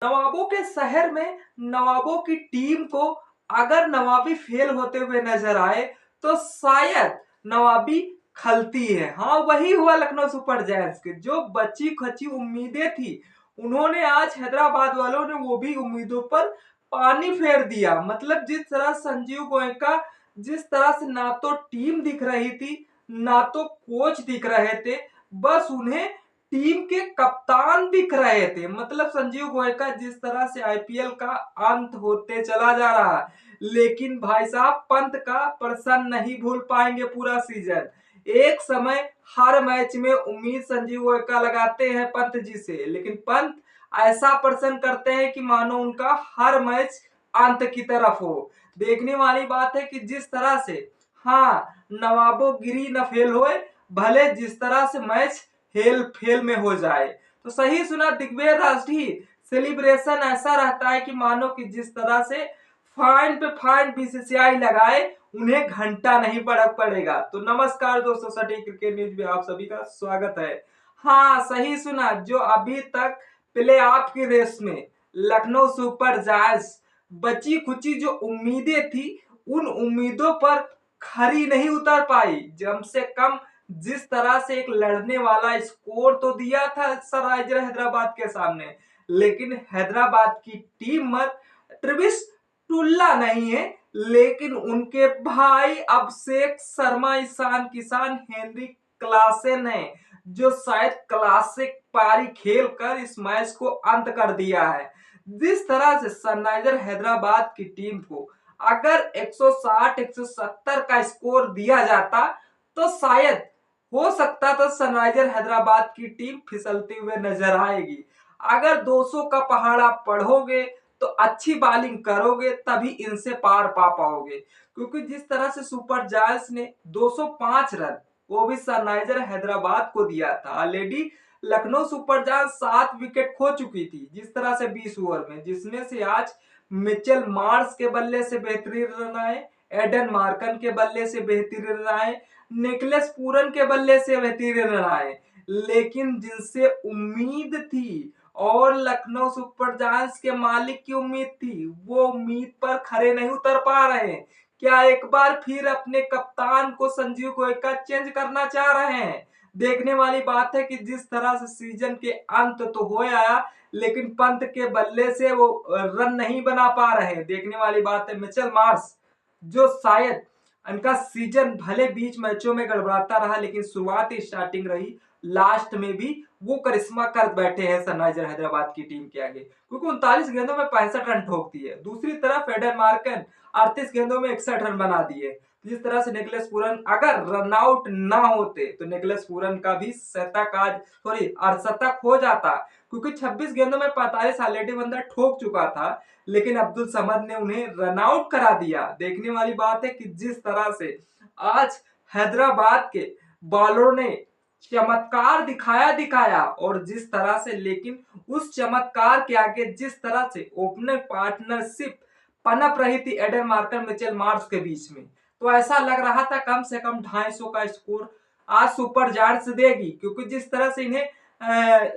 नवाबों के शहर में नवाबों की टीम को अगर नवाबी फेल होते हुए नजर आए तो शायद नवाबी खलती है। हाँ, वही हुआ लखनऊ सुपर जायंट्स के। जो बची खची उम्मीदें थी उन्होंने आज हैदराबाद वालों ने वो भी उम्मीदों पर पानी फेर दिया। मतलब जिस तरह संजीव गोयनका जिस तरह से ना तो टीम दिख रही थी ना तो कोच दिख रहे थे, बस उन्हें टीम के कप्तान दिख रहे थे। मतलब संजीव गोयनका जिस तरह से आईपीएल का अंत होते चला जा रहा है, लेकिन भाई साहब पंत का प्रश्न नहीं भूल पाएंगे पूरा सीजन। एक समय हर मैच में उम्मीद संजीव गोयनका लगाते हैं पंत जी से, लेकिन पंत ऐसा प्रश्न करते हैं कि मानो उनका हर मैच अंत की तरफ हो। देखने वाली बात है कि जिस तरह से हाँ नवाबों गिरी न फेल होए, भले जिस तरह से मैच हेल फेल में हो जाए। तो सही सुना दिग्विजय राष्ट्रीय सेलिब्रेशन ऐसा रहता है कि मानो कि जिस तरह से फाइन पे फाइन बीसीसीआई लगाए, उन्हें घंटा नहीं पड़ेगा। तो नमस्कार दोस्तों, सटीक क्रिकेट न्यूज में आप सभी का स्वागत है। हाँ सही सुना, जो अभी तक प्ले ऑफ की रेस में लखनऊ सुपर जायंट्स बची खुची जो उम्मीदें थी उन उम्मीदों पर खरी नहीं उतर पाई। कम से कम जिस तरह से एक लड़ने वाला स्कोर तो दिया था सनराइजर हैदराबाद के सामने, लेकिन हैदराबाद की टीम मत ट्रेविस टुल्ला नहीं है, लेकिन उनके भाई अभिषेक शर्मा ईशान किसान हेनरी क्लासेन है, जो शायद क्लासिक पारी खेलकर इस मैच को अंत कर दिया है। जिस तरह से सनराइजर हैदराबाद की टीम को अगर 160 170 का स्कोर दिया जाता तो शायद हो सकता था सनराइजर हैदराबाद की टीम फिसलते हुए नजर आएगी। अगर 200 का पहाड़ आप पढ़ोगे तो अच्छी बॉलिंग करोगे तभी इनसे पार पा पाओगे, क्योंकि जिस तरह से सुपर जायंट्स ने 205 रन वो भी सनराइजर हैदराबाद को दिया था। Already Lucknow super giants 7 wicket खो चुकी थी जिस तरह से 20 ओवर में, जिसमें से आज मिचेल मार्श के बल्ले से बेहतरीन रन आए, एडन मार्कन के बल्ले से बेहतरीन रन आए, निकलेस पूरन के बल्ले से बेहतरीन रन आए। लेकिन जिनसे उम्मीद थी और लखनऊ सुपर जायंट्स के मालिक की उम्मीद थी, वो उम्मीद पर खरे नहीं उतर पा रहे हैं। क्या एक बार फिर अपने कप्तान को संजीव गोयनका चेंज करना चाह रहे हैं? देखने वाली बात है कि जिस तरह से सीजन के अंत तो हो आया, लेकिन पंत के बल्ले से वो रन नहीं बना पा रहे हैं। देखने वाली बात है मिचेल मार्श, जो शायद इनका सीजन भले बीच मैचों में गड़बड़ाता रहा, लेकिन शुरुआत स्टार्टिंग रही, लास्ट में भी वो करिश्मा कर बैठे हैं सनराइजर हैदराबाद की टीम के आगे, क्योंकि 39 गेंदों में 65 रन ठोकती है। दूसरी तरफ एडन मार्कन 38 गेंदों में 61 रन बना दिए। जिस तरह से निकलेस पूरन अगर रन आउट ना होते तो निकलेस पूरन का भी शतक आज अर्धशतक हो जाता, क्योंकि 26 गेंदों में 45 ऑलरेडी बंदा ठोक चुका था, लेकिन अब्दुल समद ने उन्हें रन आउट करा दिया। देखने वाली बात है कि जिस तरह से आज हैदराबाद के बॉलरों ने चमत्कार दिखाया और जिस तरह से, लेकिन उस चमत्कार के आगे जिस तरह से ओपनर पार्टनरशिप पनप रही थी एडन मार्कन मिचेल मार्श के बीच में, तो ऐसा लग रहा था कम से कम 250 का स्कोर आज सुपर जायंट्स देगी। क्योंकि जिस तरह से इन्हें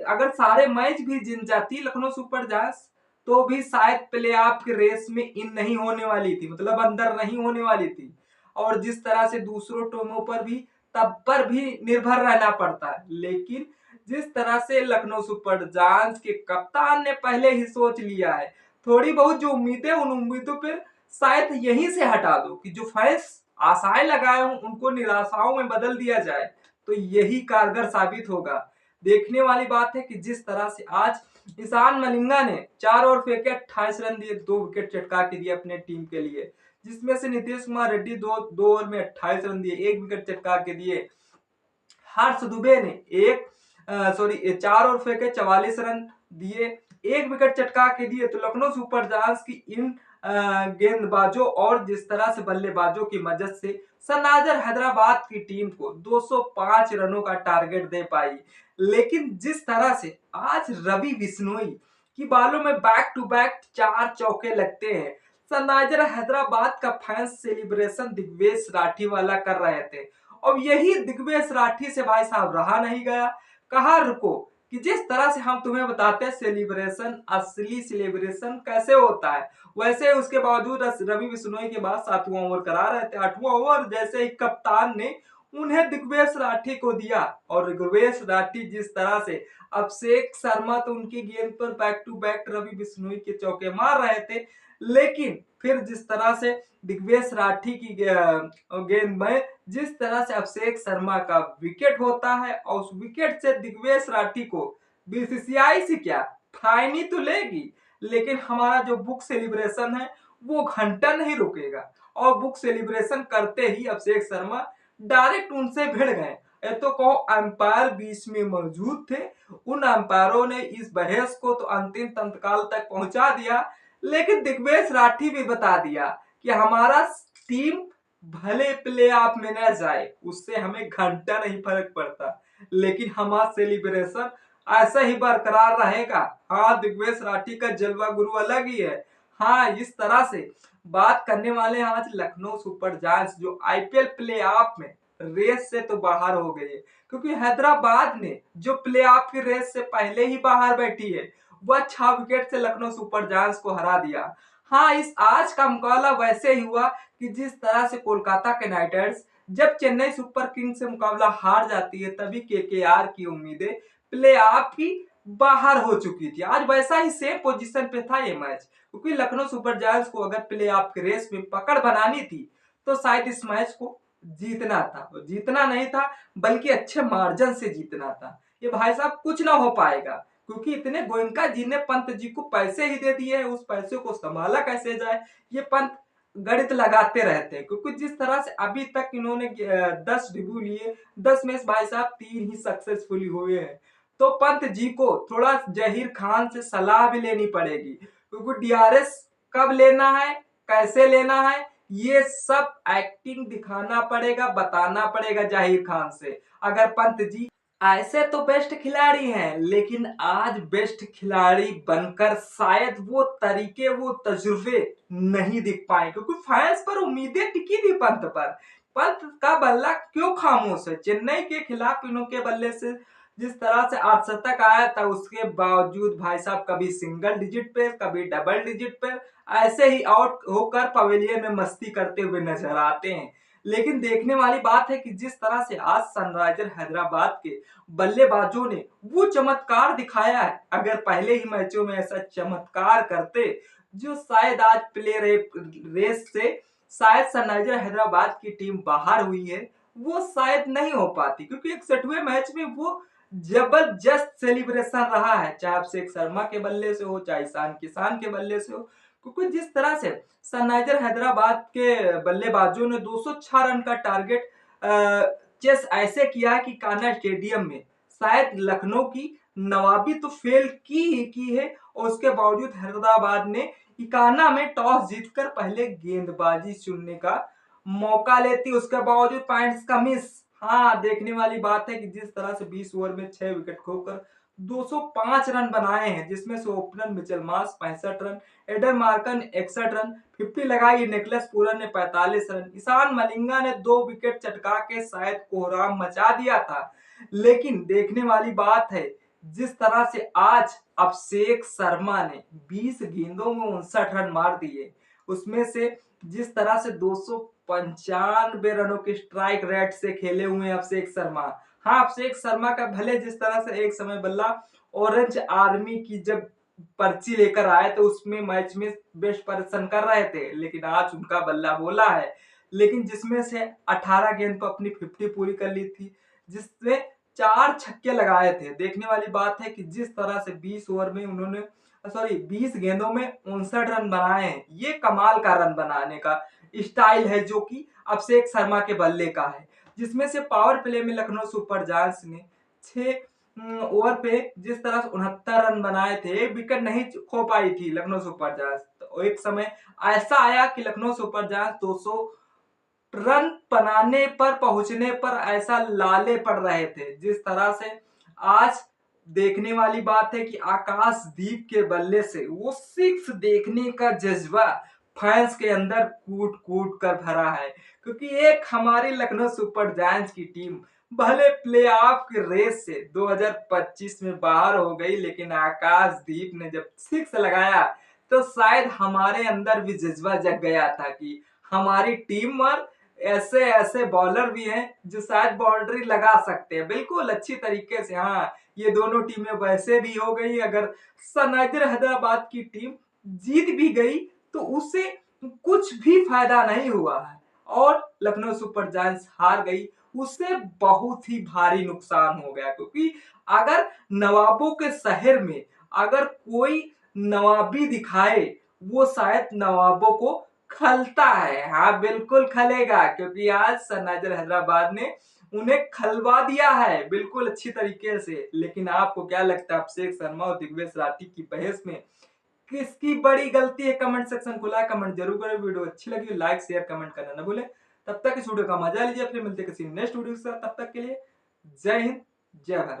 अगर सारे मैच भी जीत जाती लखनऊ सुपर जायंट्स तो भी शायद प्ले ऑफ की रेस में इन नहीं होने वाली थी, मतलब अंदर नहीं होने वाली थी। और जिस तरह से दूसरों टीमों पर भी तब पर भी निर्भर रहना पड़ता है, लेकिन जिस तरह से लखनऊ सुपर जायंट्स के कप्तान ने पहले ही सोच लिया है, थोड़ी बहुत जो उम्मीदें उन उम्मीदों पर शायद यहीं से हटा दो कि जो फैंस आशाएं लगाए हों उनको निराशाओं में बदल दिया जाए, तो यही कारगर साबित होगा। देखने वाली बात है कि जिस तरह से आज ईशान मलिंगा ने 4 ओवर फेंके 28 रन दिए, 2 विकेट चटका के दिए अपने टीम के लिए, जिसमें से नीतीश कुमार रेड्डी 2 ओवर में 28 रन दिए, 1 विकेट चटका के दिए। हर्ष दुबे ने 4 ओवर फेंके 44 रन दिए, 1 विकेट चटका के दिए। तो लखनऊ सुपर जायंट्स की इन गेंदबाजों और जिस तरह से बल्लेबाजों की मदद से सनराइजर हैदराबाद की टीम को 205 रनों का टारगेट दे पाई। लेकिन जिस तरह से आज रवि बिश्नोई की बालों में बैक टू बैक 4 चौके लगते हैं, सनराइजर हैदराबाद का फैंस सेलिब्रेशन दिग्वेश राठी वाला कर रहे थे। अब यही दिग्वेश राठी से भाई साहब रहा नहीं गया, कहा रुको, कि जिस तरह से हम तुम्हें बताते हैं सेलिब्रेशन, असली सेलिब्रेशन कैसे होता है, वैसे उसके बावजूद रवि बिश्नोई के बाद 7वां ओवर करा रहे थे। 8वां ओवर जैसे ही कप्तान ने उन्हें दिग्वेश राठी को दिया, और दिग्वेश राठी जिस तरह से अभिषेक शर्मा तो उनकी गेंद पर back to back Ravi Bishnoi के चौके मार रहे थे, लेकिन फिर जिस तरह से दिग्वेश राठी की गेंद में जिस तरह से अभिषेक शर्मा का विकेट होता है, और उस विकेट से दिग्वेश राठी को बीसीसीआई से क्या फाइन ही तो लेगी, लेकिन हमारा जो बुक सेलिब्रेशन है वो घंटा नहीं रुकेगा। और बुक सेलिब्रेशन करते ही अभिषेक शर्मा डायरेक्ट उनसे भिड़ गए। ये तो कहो अंपायर बीच में मौजूद थे, उन अंपायरों ने इस बहस को तो अंतिम तंत्रकाल तक पहुंचा दिया, लेकिन दिग्वेश राठी भी बता दिया कि हमारा टीम भले प्ले ऑफ में न जाए, उससे हमें घंटा नहीं फर्क पड़ता, लेकिन हमारा सेलिब्रेशन ऐसा ही बरकरार रहेगा। हाँ, दिग्वेश राठी का जलवा गुरु अलग ही है। हाँ, इस तरह से बात करने वाले हैं आज लखनऊ सुपर जायंट्स, जो आईपीएल प्ले ऑफ में रेस से तो बाहर हो गई है, क्योंकि हैदराबाद ने जो प्ले ऑफ की रेस से पहले ही बाहर बैठी है, वह 6 विकेट से लखनऊ सुपर जायंट्स को हरा दिया। हाँ, इस आज का मुकाबला वैसे ही हुआ कि जिस तरह से कोलकाता के नाइट राइडर्स जब चेन्नई सुपर किंग्स से मुकाबला हार जाती है, तभी केकेआर की उम्मीदें प्ले ऑफ की बाहर हो चुकी थी। आज वैसा ही सेम पोजीशन पे था ये मैच, क्योंकि लखनऊ सुपर जायंट्स को अगर प्ले ऑफ के रेस में पकड़ बनानी थी तो शायद इस मैच को जीतना था, जीतना नहीं था बल्कि अच्छे मार्जिन से जीतना था। ये भाई साहब कुछ ना हो पाएगा, क्योंकि इतने गोयनका जी ने पंत जी को पैसे ही दे दिए हैं, उस पैसे को संभाला कैसे जाए ये पंत गणित लगाते रहते हैं। क्योंकि जिस तरह से अभी तक इन्होंने 10 डिब्यू लिए, 10 में से भाई साहब 3 ही सक्सेसफुली हुए हैं, तो पंत जी को थोड़ा जहीर खान से सलाह भी लेनी पड़ेगी, क्योंकि डीआरएस कब लेना है, कैसे लेना है, ये सब एक्टिंग दिखाना पड़ेगा, बताना पड़ेगा जाहिर खान से। अगर पंत जी ऐसे तो बेस्ट खिलाड़ी हैं, लेकिन आज बेस्ट खिलाड़ी बनकर शायद वो तरीके, वो तजुर्बे नहीं दिख पाए, क्योंकि फैंस पर उम्मीदें टिकी थी पंत पर। पंत का बल्ला क्यों खामोश है? चेन्नई के खिलाफ इनके बल्ले से जिस तरह से अर्धशतक आया था, उसके बावजूद भाई साहब कभी सिंगल डिजिट पे, कभी डबल डिजिट पे ऐसे ही आउट होकर पवेलियन में मस्ती करते हुए नजर आते हैं। लेकिन देखने वाली बात है कि जिस तरह से आज सनराइजर हैदराबाद के बल्लेबाजों ने वो चमत्कार दिखाया है, अगर पहले ही मैचों में ऐसा चमत्कार करते, जो शायद आज प्ले रेस से शायद सनराइजर हैदराबाद की टीम बाहर हुई है, वो शायद नहीं हो पाती, क्योंकि 61वें मैच में वो जबरदस्त सेलिब्रेशन रहा है, चाहे अभिषेक शर्मा के बल्ले से हो, चाहे ईशान किशन के बल्ले से हो। क्योंकि जिस तरह से सनराइजर हैदराबाद के बल्लेबाजों ने 206 रन का टारगेट चेस ऐसे किया कि कान्हा स्टेडियम में शायद लखनऊ की नवाबी तो फेल की ही की है, और उसके बावजूद हैदराबाद ने इकाना में टॉस जीतकर पहले गेंदबाजी चुनने का मौका लेती, उसके बावजूद पॉइंट्स का मिस। हाँ, देखने वाली बात है कि जिस तरह से 20 ओवर में 6 विकेट खोकर 205 रन बनाए हैं, जिसमें से opener Mitchell Marsh 65 run, Aiden Markram 61 run, 50 लगाई निकलस पूरन ने 45 रन, ईशान मलिंगा ने 2 विकेट चटका के शायद कोहराम मचा दिया था। लेकिन देखने वाली बात है, जिस तरह से आज अभिषेक शर्मा ने 20 गेंदों में 59 रन मार दिए, उसमें से जिस तरह से 295 रनों के स्ट्राइक रेट से खेले हुए हैं अभिषेक शर्मा। हाँ, अभिषेक शर्मा का भले जिस तरह से एक समय बल्ला ऑरेंज आर्मी की जब पर्ची लेकर आए तो उसमें मैच में बेस्ट प्रदर्शन कर रहे थे, लेकिन आज उनका बल्ला बोला है, लेकिन जिसमें से 18 गेंद पर अपनी 50 पूरी कर ली थी, जिसमें 4 छक्के लगाए थे। देखने वाली बात है कि जिस तरह से 20 ओवर में उन्होंने 20 गेंदों में 59 रन बनाए हैं, ये कमाल का रन बनाने का स्टाइल है जो कि अभिषेक शर्मा के बल्ले का है। जिसमें से पावर प्ले में लखनऊ सुपर जायंट्स ने 6 ओवर पे जिस तरह से 69 रन बनाए थे, एक विकेट नहीं खो पाई थी लखनऊ सुपर जायंट्स। तो एक समय ऐसा आया कि लखनऊ सुपर जायंट्स 200 रन बनाने पर, पहुंचने पर ऐसा लाले पड़ रहे थे। जिस तरह से आज देखने वाली बात है कि आकाशदीप के बल्ले से वो 6 देखने का जज्बा फैंस के अंदर कूट कूट कर भरा है, क्योंकि एक हमारी लखनऊ सुपर जायंट्स की टीम भले प्लेऑफ की रेस से 2025 में बाहर हो गई, लेकिन आकाशदीप ने जब सिक्स लगाया तो शायद हमारे अंदर भी जज्बा जग गया था कि हमारी टीम पर ऐसे ऐसे बॉलर भी हैं जो शायद बाउंड्री लगा सकते हैं बिल्कुल अच्छी तरीके से। हाँ, ये दोनों टीमें वैसे भी हो गई, अगर सनराइजर हैदराबाद की टीम जीत भी गई तो उससे कुछ भी फायदा नहीं हुआ है, और लखनऊ सुपर जायंट्स हार गई उससे बहुत ही भारी नुकसान हो गया, क्योंकि अगर नवाबों के शहर में अगर कोई नवाबी दिखाए वो शायद नवाबों को खलता है। हाँ बिल्कुल खलेगा, क्योंकि आज सनराइजर हैदराबाद ने उन्हें खलवा दिया है बिल्कुल अच्छी तरीके से। लेकिन आपको क्या लगता है अभिषेक शर्मा और दिग्विजय राठी की बहस में किसकी बड़ी गलती है? कमेंट सेक्शन खुला है, कमेंट जरूर करें। वीडियो अच्छी लगी लाइक शेयर कमेंट करना ना भूलें। तब तक इस वीडियो का मजा लीजिए, फिर मिलते किसी नेक्स्ट वीडियो के साथ। तब तक के लिए जय हिंद जय भारत।